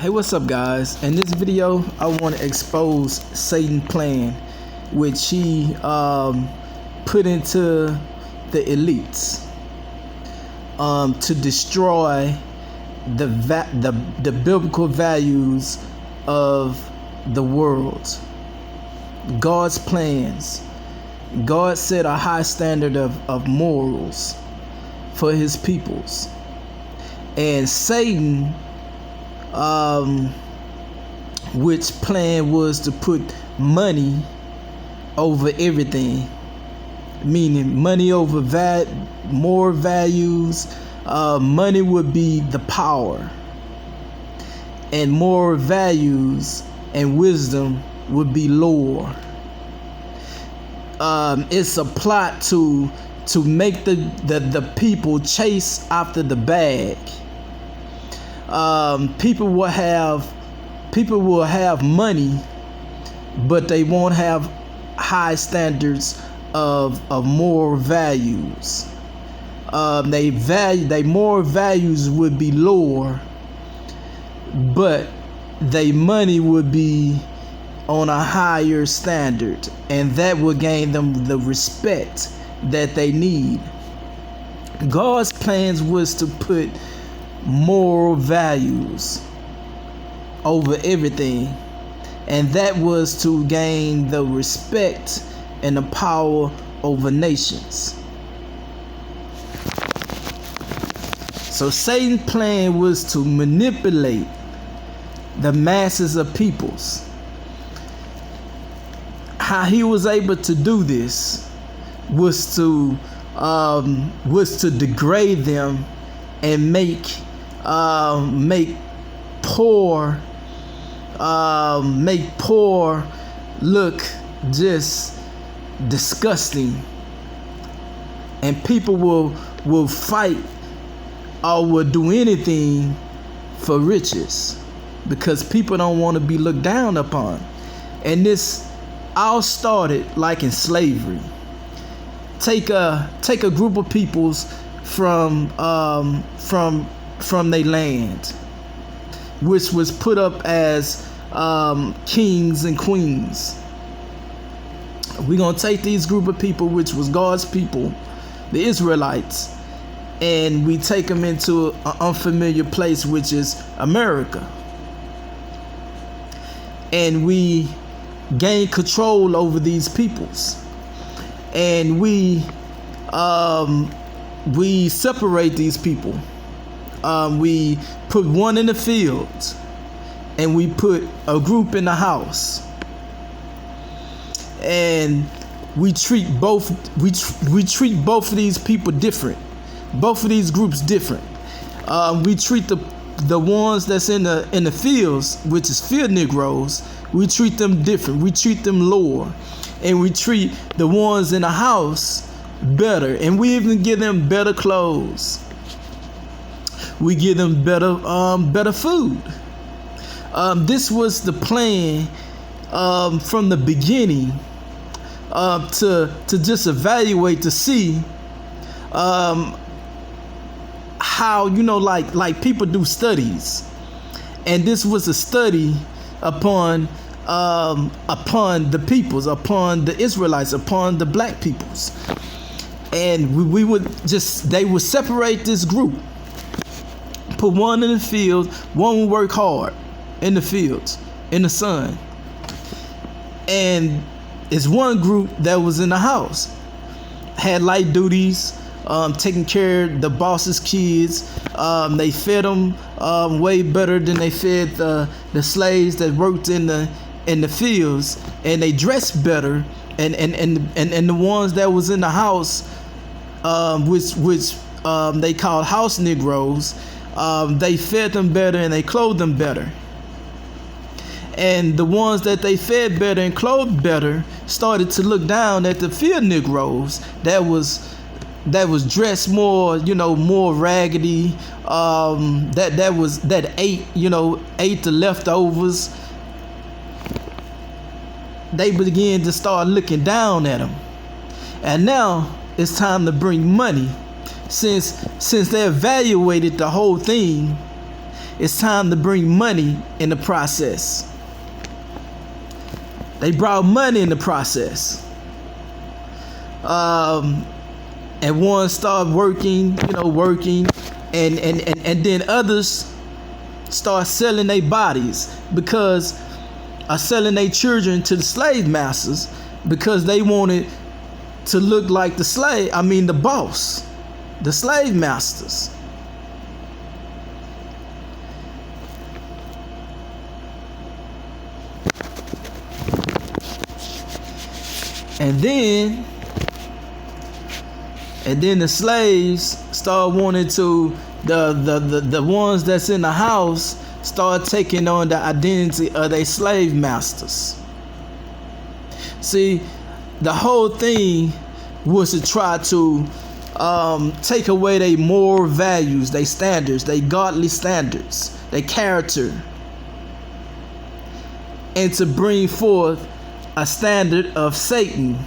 Hey, what's up, guys? In this video I want to expose Satan's plan, which he put into the elites to destroy the biblical values of the world. God's plans. God set a high standard of morals for his peoples, and Satan which plan was to put money over everything, meaning money over more values. Money would be the power, and more values and wisdom would be lower. It's a plot to make the people chase after the bag. People will have money, but they won't have high standards of moral values. They moral values would be lower, but their money would be on a higher standard, and that will gain them the respect that they need. God's plans was to put moral values over everything, and that was to gain the respect and the power over nations. So Satan's plan was to manipulate the masses of peoples. How he was able to do this was to degrade them and make poor look just disgusting, and people will fight or will do anything for riches, because people don't want to be looked down upon. And this all started like in slavery. Take a group of peoples from their land, which was put up as kings and queens. We're gonna take these group of people, which was God's people, the Israelites, and we take them into an unfamiliar place, which is America, and we gain control over these peoples, and we separate these people. We put one in the fields, and we put a group in the house, and we treat both of these people different, both of these groups different. We treat the ones that's in the fields, which is field Negroes, we treat them different. We treat them lower, and we treat the ones in the house better, and we even give them better clothes. We give them better food. This was the plan from the beginning, to just evaluate, to see how, like people do studies, and this was a study upon the peoples, upon the Israelites, upon the black peoples. And they would separate this group, put one in the field, one would work hard in the fields, in the sun. And it's one group that was in the house, had light duties, taking care of the boss's kids. They fed them way better than they fed the slaves that worked in the fields, and they dressed better. And the ones that was in the house, which they called house Negroes, they fed them better and they clothed them better. And the ones that they fed better and clothed better started to look down at the field Negroes that was dressed more, more raggedy, that ate the leftovers. They began to start looking down at them. And now it's time to bring money. Since they evaluated the whole thing, it's time to bring money in the process. They brought money in the process. And one started working, and then others start selling their bodies because selling their children to the slave masters because they wanted to look like the boss, the slave masters. And then the slaves start wanting to, the ones that's in the house start taking on the identity of their slave masters. See, the whole thing was to try to take away their moral values, their standards, their godly standards, their character, and to bring forth a standard of Satan.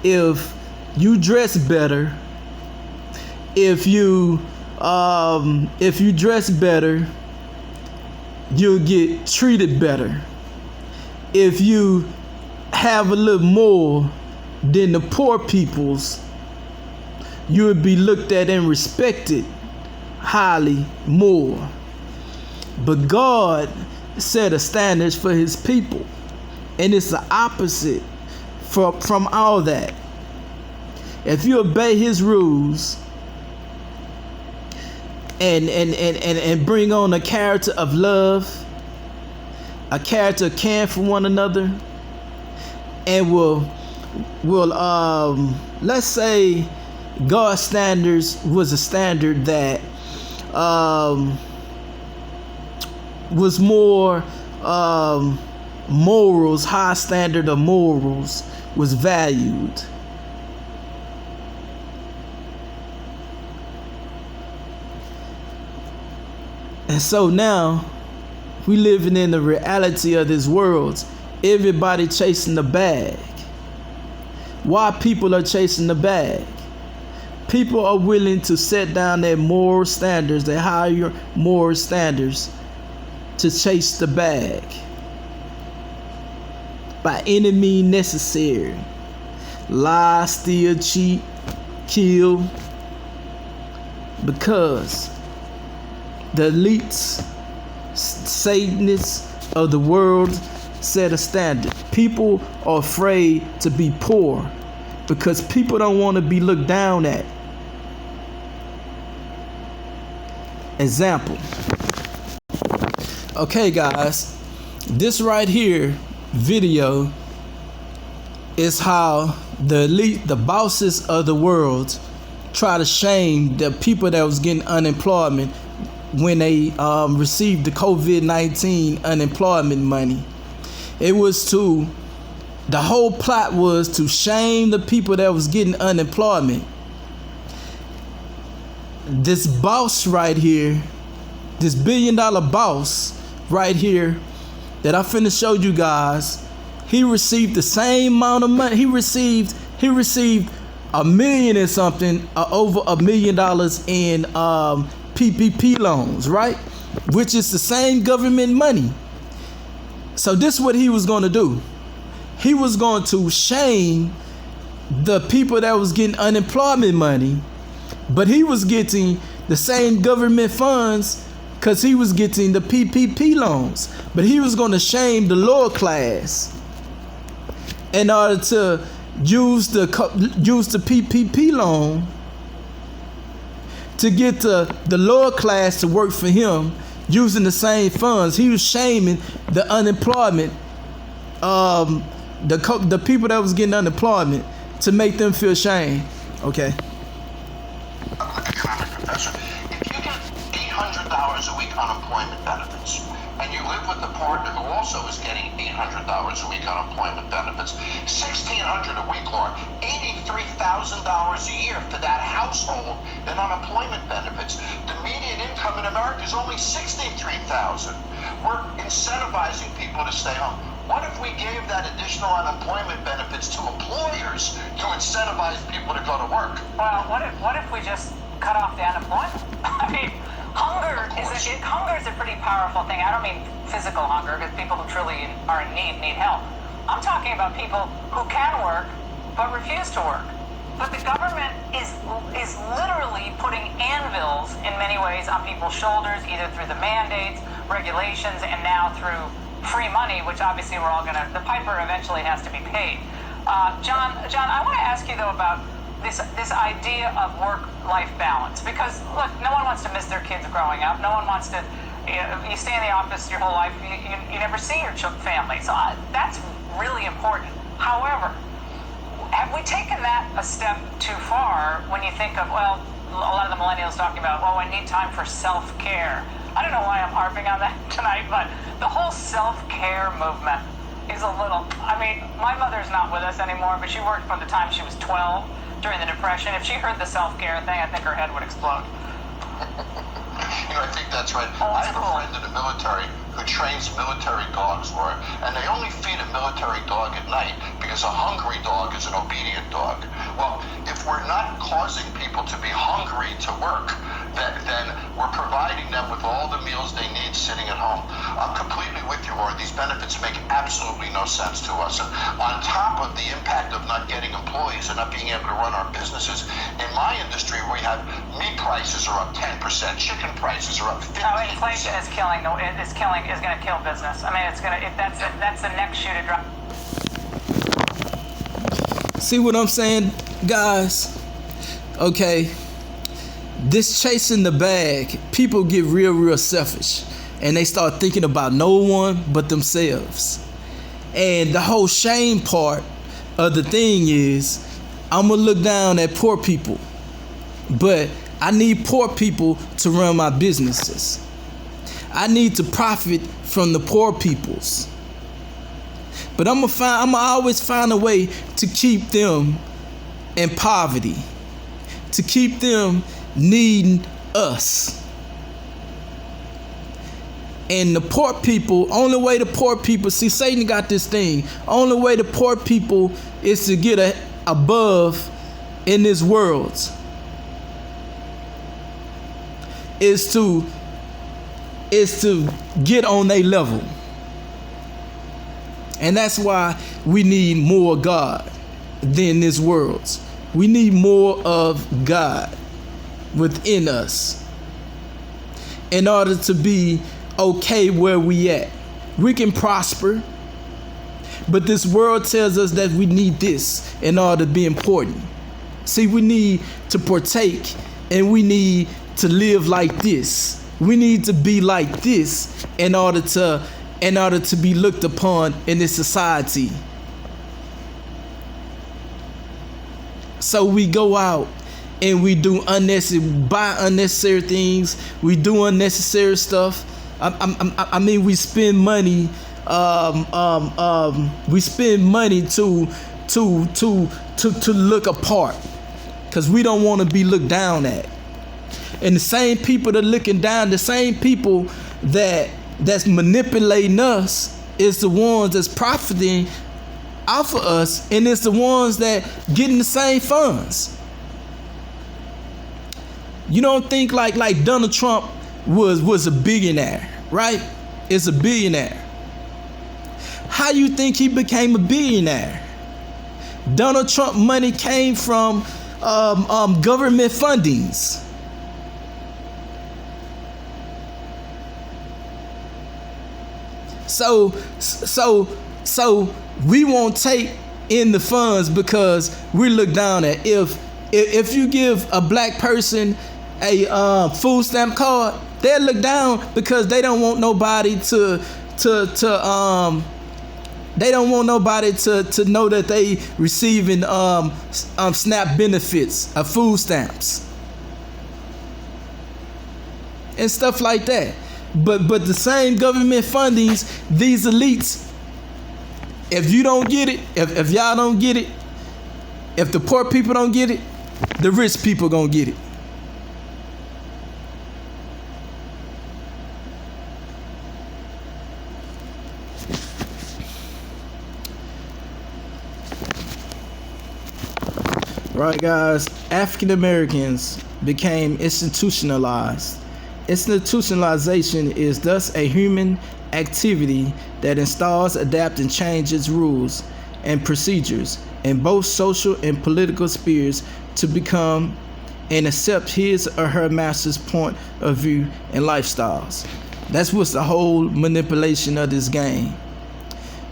If you dress better, if you dress better, you'll get treated better. If you have a little more than the poor peoples, you would be looked at and respected highly more. But God set a standards for his people, and it's the opposite from all that. If you obey his rules and bring on a character of love, a character of caring for one another, and will let's say God's standards was a standard that was more morals, high standard of morals was valued. And so now we living in the reality of this world. Everybody chasing the bag. Why people are chasing the bag? People are willing to set down their moral standards, their higher moral standards, to chase the bag by any means necessary. Lie, steal, cheat, kill, because the elites, Satanists of the world set a standard. People are afraid to be poor because people don't want to be looked down at. Example. Okay, guys, this right here video is how the elite, the bosses of the world, try to shame the people that was getting unemployment when they received the COVID-19 unemployment money. The whole plot was to shame the people that was getting unemployment. This boss right here, this $1 billion boss right here that I finna show you guys, he received the same amount of money. He received $1 million and something, over $1 million in PPP loans, right? Which is the same government money. So this is what he was going to do. He was going to shame the people that was getting unemployment money, but he was getting the same government funds because he was getting the PPP loans. But he was going to shame the lower class in order to use the PPP loan to get the lower class to work for him using the same funds. He was shaming the unemployment, the people that was getting unemployment, to make them feel shame. Okay. Economic professor, if you get $800 a week unemployment benefits, and you live with a partner who also is getting $800 a week unemployment benefits, $1,600 a week, Laura, $83,000 a year for that household in unemployment benefits. The median income in America is only $63,000. We're incentivizing people to stay home. What if we gave that additional unemployment benefits to employers to incentivize people to go to work? Well, what if we just cut off the unemployment? I mean, hunger is a pretty powerful thing. I don't mean physical hunger, because people who truly are in need help. I'm talking about people who can work but refuse to work. But the government is literally putting anvils in many ways on people's shoulders, either through the mandates, regulations, and now through free money, which obviously we're all the piper eventually has to be paid. John, I want to ask you though about this idea of work-life balance, because look, no one wants to miss their kids growing up. No one wants to. You stay in the office your whole life. You never see your family, so that's really important. However, have we taken that a step too far when you think of, well, a lot of the millennials talking about, well, I need time for self-care. I don't know why I'm harping on that tonight, but the whole self-care movement is a little, I mean, my mother's not with us anymore, but she worked from the time she was 12 during the Depression. If she heard the self-care thing, I think her head would explode. I think that's right. I have a friend in the military who trains military dogs, Laura, and they only feed a military dog at night because a hungry dog is an obedient dog. Well, if we're not causing people to be hungry to work, then we're providing them with all the meals they need sitting at home. I'm completely with you, Laura. These benefits make absolutely no sense to us. And on top of the impact of not getting employees and not being able to run our businesses, in my industry, we have meat prices are up 10%, chicken prices are up 15%. No, inflation is going to kill business. I mean, that's the next shoe to drop. See what I'm saying, guys? Okay. This chasing the bag, people get real selfish, and they start thinking about no one but themselves. And the whole shame part of the thing is, I'm gonna look down at poor people, but I need poor people to run my businesses. I need to profit from the poor peoples. But I'm gonna always find a way to keep them in poverty, to keep them needing us. And the poor people, only way the poor people, see, Satan got this thing, only way the poor people is to get above in this world is to get on their level. And that's why we need more God than this world. We need more of God within us in order to be okay where we at. We can prosper, but this world tells us that we need this in order to be important. See, we need to partake, and we need to live like this. We need to be like this in order to be looked upon in this society. So we go out and we do buy unnecessary things. We do unnecessary stuff. I mean, we spend money. We spend money to look apart, because we don't want to be looked down at. And the same people that are looking down, the same people that's manipulating us, is the ones that's profiting off of us, and it's the ones that getting the same funds. You don't think like Donald Trump was a billionaire, right? Is a billionaire. How you think he became a billionaire? Donald Trump money came from government fundings. So we won't take in the funds because we look down at. If you give a black person a food stamp card, they'll look down because they don't want nobody to know that they receiving SNAP benefits of food stamps and stuff like that. But the same government fundings, these elites, if you don't get it, if y'all don't get it, if the poor people don't get it, the rich people gonna get it. Right, guys, African Americans became institutionalized. Institutionalization is thus a human activity that installs, adapts, and changes rules and procedures in both social and political spheres to become and accept his or her master's point of view and lifestyles. That's what's the whole manipulation of this game,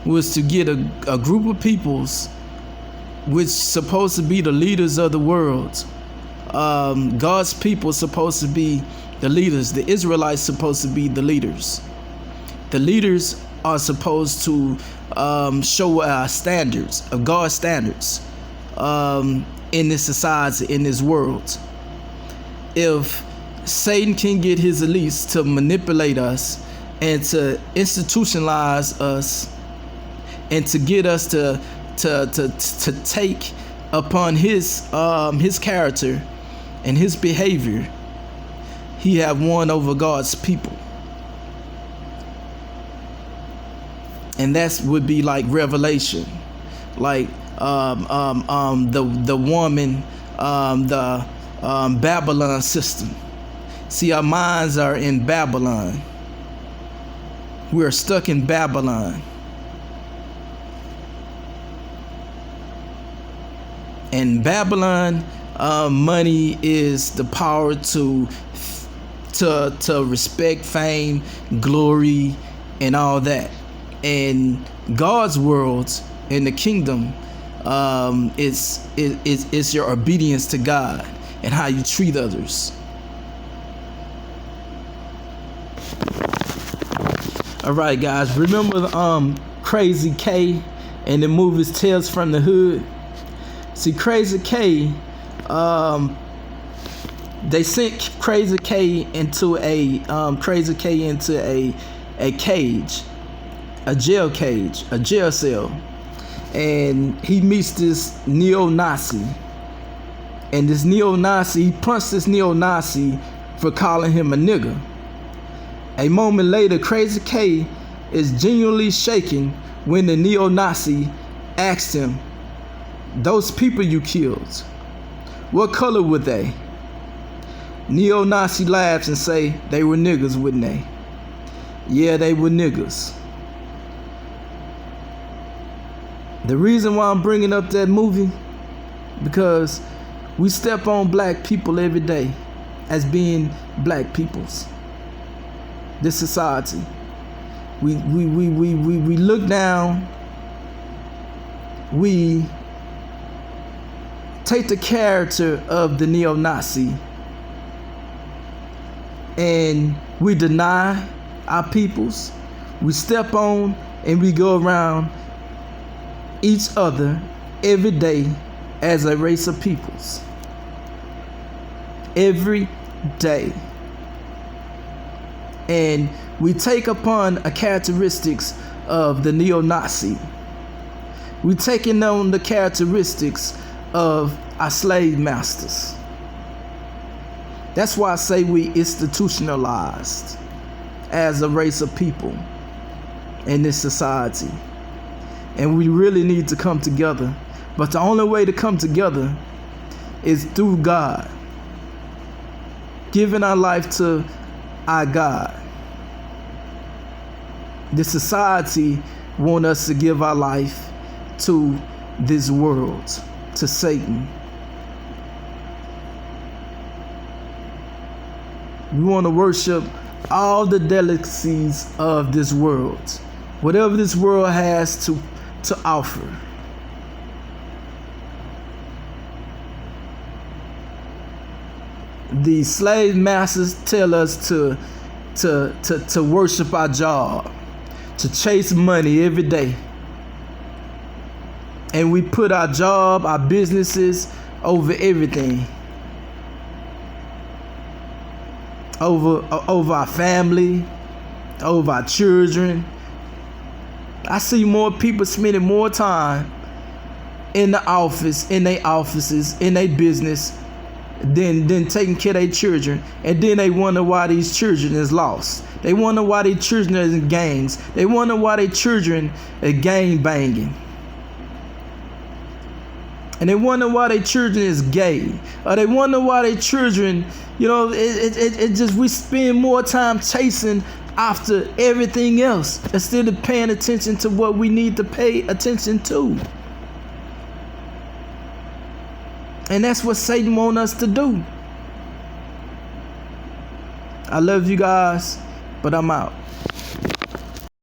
was to get a group of peoples which supposed to be the leaders of the world. God's people supposed to be the leaders. The Israelites supposed to be the leaders. The leaders are supposed to show standards of God's standards in this society, in this world. If Satan can get his elites to manipulate us and to institutionalize us and to get us to take upon his character and his behavior, he have won over God's people. And that would be like Revelation, like the woman, the Babylon system. See, our minds are in Babylon. We're stuck in Babylon. And Babylon, money is the power to respect, fame, glory, and all that. And God's world in the kingdom, is your obedience to God and how you treat others. All right, guys, remember Crazy K and the movies Tales from the Hood? See, Crazy K, they sent Crazy K into a cage, a jail cage, a jail cell, and he meets this neo-Nazi, and this neo-Nazi, he punched this neo-Nazi for calling him a nigger. A moment later, Crazy K is genuinely shaken when the neo-Nazi asked him, "Those people you killed, what color were they?" Neo-Nazi laughs and say, "They were niggers, wouldn't they?" Yeah, they were niggers. The reason why I'm bringing up that movie, because we step on black people every day as being black peoples. This society, we look down, we take the character of the neo-Nazi and we deny our peoples. We step on and we go around each other every day as a race of peoples. Every day. And we take upon a characteristics of the neo-Nazi. We taking on the characteristics of our slave masters. That's why I say we institutionalized as a race of people in this society. And we really need to come together. But the only way to come together is through God. Giving our life to our God. The society want us to give our life to this world, to Satan. We want to worship all the delicacies of this world, whatever this world has to offer. The slave masters tell us to worship our job, to chase money every day. And we put our job, our businesses over everything. Over our family, over our children. I see more people spending more time in the office, in their offices, in their business than taking care of their children. And then they wonder why these children is lost. They wonder why their children are in gangs. They wonder why their children are gang banging. And they wonder why their children is gay, or they wonder why their children, it just, we spend more time chasing after everything else instead of paying attention to what we need to pay attention to. And that's what Satan wants us to do. I love you guys, but I'm out.